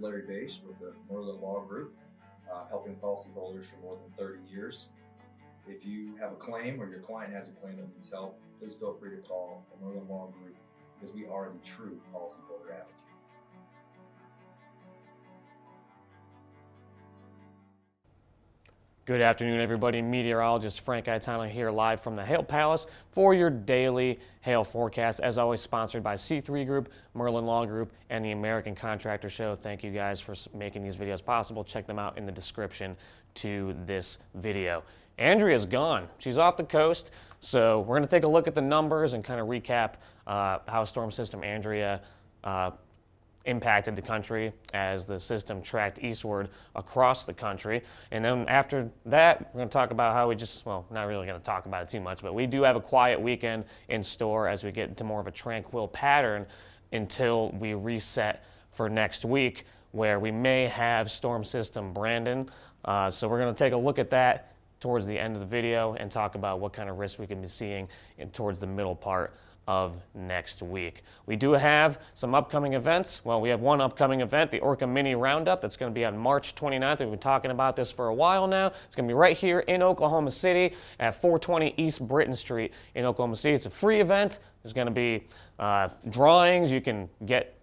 Larry Bache with the Merlin Law Group, helping policyholders for more than 30 years. If you have a claim or your client has a claim that needs help, please feel free to call the Merlin Law Group because we are the true policyholder advocate. Good afternoon, everybody. Meteorologist Frank Gaetano here live from the Hail Palace for your daily hail forecast. As always, sponsored by C3 Group, Merlin Law Group, and the American Contractor Show. Thank you guys for making these videos possible. Check them out in the description to this video. Andria's gone. She's off the coast, so we're going to take a look at the numbers and kind of recap how Storm System Andria impacted the country as the system tracked eastward across the country. And then after that, we're going to talk about how not really going to talk about it too much, but we do have a quiet weekend in store as we get into more of a tranquil pattern until we reset for next week, where we may have Storm System Brandon. So we're going to take a look at that towards the end of the video and talk about what kind of risk we can be seeing towards the middle part of next week. We do have some upcoming events. Well, we have one upcoming event, the Orca Mini Roundup. That's going to be on March 29th. We've been talking about this for a while now. It's going to be right here in Oklahoma City at 420 East Britton Street in Oklahoma City. It's a free event. There's going to be drawings. You can get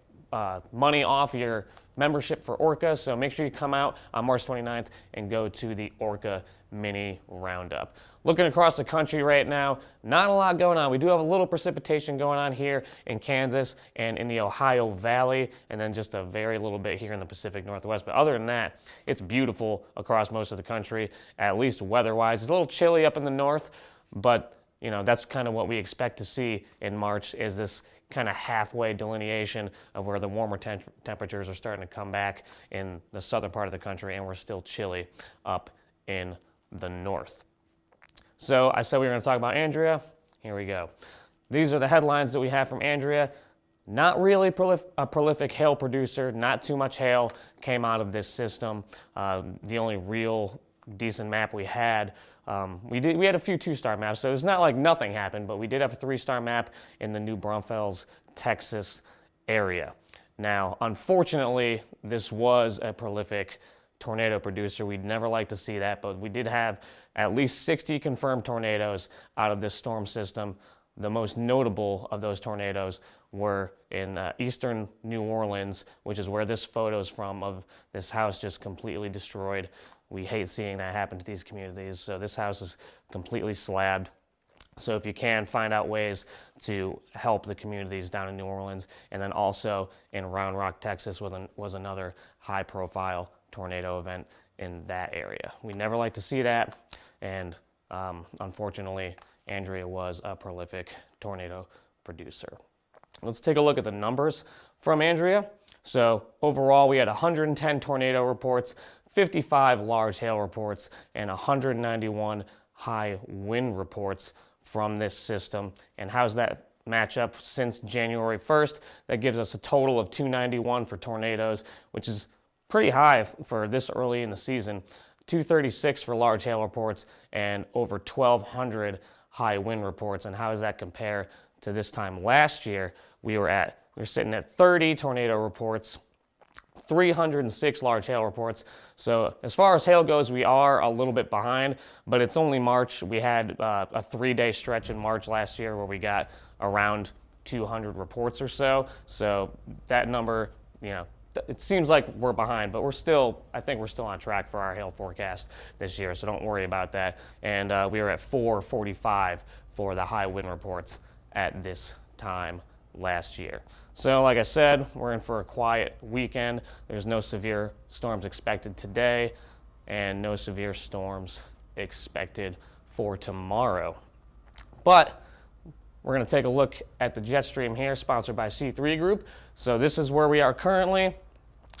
money off your membership for Orca, so make sure you come out on March 29th and go to the Orca Mini Roundup. Looking across the country right now, not a lot going on. We do have a little precipitation going on here in Kansas and in the Ohio Valley, and then just a very little bit here in the Pacific Northwest. But other than that, it's beautiful across most of the country, at least weather-wise. It's a little chilly up in the north, but you know, that's kind of what we expect to see in March, is this kind of halfway delineation of where the warmer temperatures are starting to come back in the southern part of the country, and we're still chilly up in the north. So I said we were going to talk about Andria. Here we go. These are the headlines that we have from Andria. Not really a prolific hail producer. Not too much hail came out of this system. The only real decent map we had, we had a few 2-star maps, so it's not like nothing happened, but we did have a 3-star map in the New Braunfels, Texas area. Now, unfortunately, this was a prolific tornado producer. We'd never like to see that, but we did have at least 60 confirmed tornadoes out of this storm system. The most notable of those tornadoes were in eastern New Orleans, which is where this photo is from, of this house just completely destroyed. We hate seeing that happen to these communities. So this house is completely slabbed. So if you can, find out ways to help the communities down in New Orleans. And then also in Round Rock, Texas was another high-profile tornado event in that area. We never like to see that, and unfortunately, Andria was a prolific tornado producer. Let's take a look at the numbers from Andria. So overall, we had 110 tornado reports, 55 large hail reports, and 191 high wind reports from this system. And how's that match up since January 1st? That gives us a total of 291 for tornadoes, which is pretty high for this early in the season. 236 for large hail reports and over 1,200 high wind reports. And how does that compare to this time last year? We were sitting at 30 tornado reports, 306 large hail reports. So as far as hail goes, we are a little bit behind, but it's only March. We had a 3-day stretch in March last year where we got around 200 reports or so. So that number, you know, it seems like we're behind, but I think we're still on track for our hail forecast this year, so don't worry about that. And we were at 445 for the high wind reports at this time last year. So like I said, we're in for a quiet weekend. There's no severe storms expected today and no severe storms expected for tomorrow. But we're going to take a look at the jet stream here, sponsored by C3 Group. So this is where we are currently.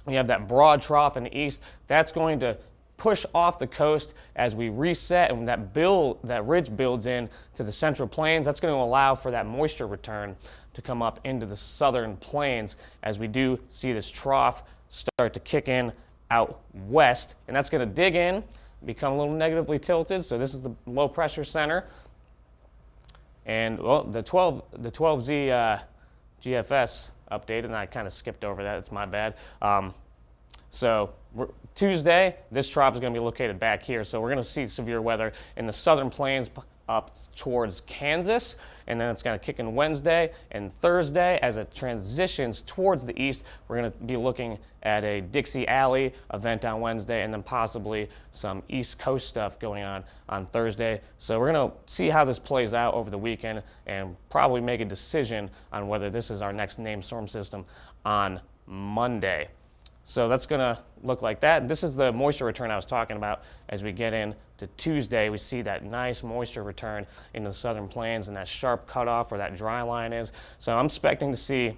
We have that broad trough in the east. That's going to push off the coast as we reset, and that ridge builds in to the central plains. That's going to allow for that moisture return to come up into the southern plains as we do see this trough start to kick in out west, and that's going to dig in, become a little negatively tilted. So this is the low pressure center. And well, the 12Z GFS updated, and I kind of skipped over that. It's my bad. So Tuesday, this trough is going to be located back here. So we're going to see severe weather in the southern plains up towards Kansas, and then it's going to kick in Wednesday and Thursday. As it transitions towards the east, we're going to be looking at a Dixie Alley event on Wednesday, and then possibly some East Coast stuff going on Thursday. So we're going to see how this plays out over the weekend and probably make a decision on whether this is our next named storm system on Monday. So that's going to look like that. This is the moisture return I was talking about. As we get into Tuesday, we see that nice moisture return in the southern plains and that sharp cutoff where that dry line is. So I'm expecting to see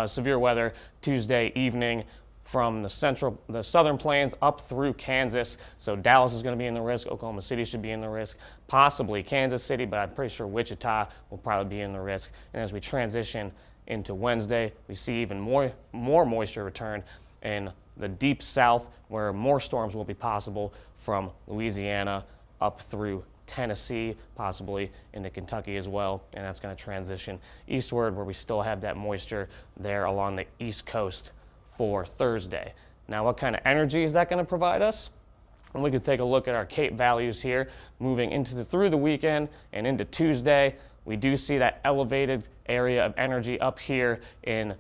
severe weather Tuesday evening from the southern plains up through Kansas. So Dallas is going to be in the risk. Oklahoma City should be in the risk. Possibly Kansas City, but I'm pretty sure Wichita will probably be in the risk. And as we transition into Wednesday, we see even more moisture return in the deep south, where more storms will be possible from Louisiana up through Tennessee, possibly into Kentucky as well. And that's going to transition eastward, where we still have that moisture there along the east coast for Thursday. Now, what kind of energy is that going to provide us? And we could take a look at our Cape values here, moving through the weekend and into Tuesday. We do see that elevated area of energy up here in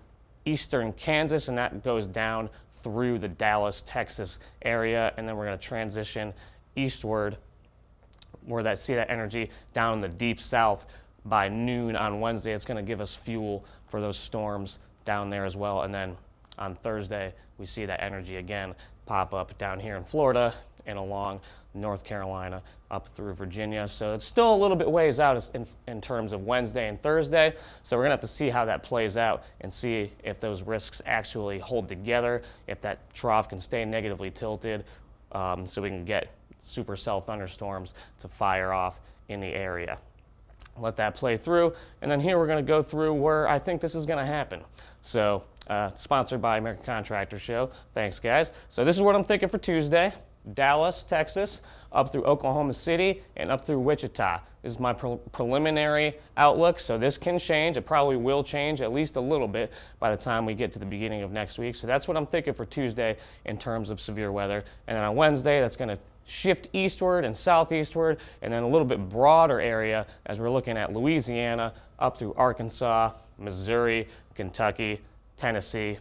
eastern Kansas, and that goes down through the Dallas, Texas area, and then we're going to transition eastward, where see that energy down in the deep south by noon on Wednesday. It's going to give us fuel for those storms down there as well. And then on Thursday, we see that energy again pop up down here in Florida and along North Carolina up through Virginia. So it's still a little bit ways out in terms of Wednesday and Thursday. So we're going to have to see how that plays out and see if those risks actually hold together, if that trough can stay negatively tilted, so we can get supercell thunderstorms to fire off in the area. Let that play through, and then here we're going to go through where I think this is going to happen. So sponsored by American Contractor Show. Thanks, guys. So this is what I'm thinking for Tuesday. Dallas, Texas, up through Oklahoma City, and up through Wichita. This is my preliminary outlook, so this can change. It probably will change at least a little bit by the time we get to the beginning of next week. So that's what I'm thinking for Tuesday in terms of severe weather. And then on Wednesday, that's going to shift eastward and southeastward, and then a little bit broader area as we're looking at Louisiana, up through Arkansas, Missouri, Kentucky, Tennessee,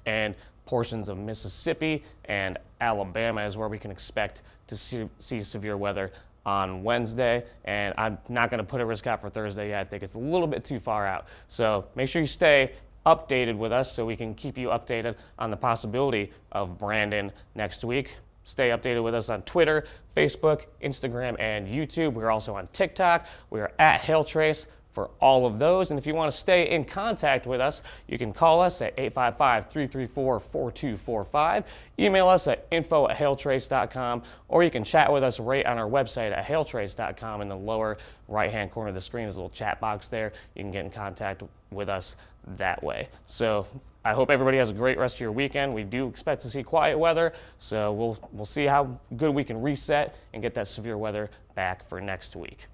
and portions of Mississippi and Alabama is where we can expect to see severe weather on Wednesday. And I'm not going to put a risk out for Thursday yet. I think it's a little bit too far out. So make sure you stay updated with us so we can keep you updated on the possibility of Brandon next week. Stay updated with us on Twitter, Facebook, Instagram, and YouTube. We're also on TikTok. We are at HailTrace for all of those. And if you want to stay in contact with us, you can call us at 855-334-4245, email us at info@hailtrace.com, or you can chat with us right on our website at hailtrace.com. In the lower right-hand corner of the screen is a little chat box there. You can get in contact with us that way. So I hope everybody has a great rest of your weekend. We do expect to see quiet weather, so we'll see how good we can reset and get that severe weather back for next week.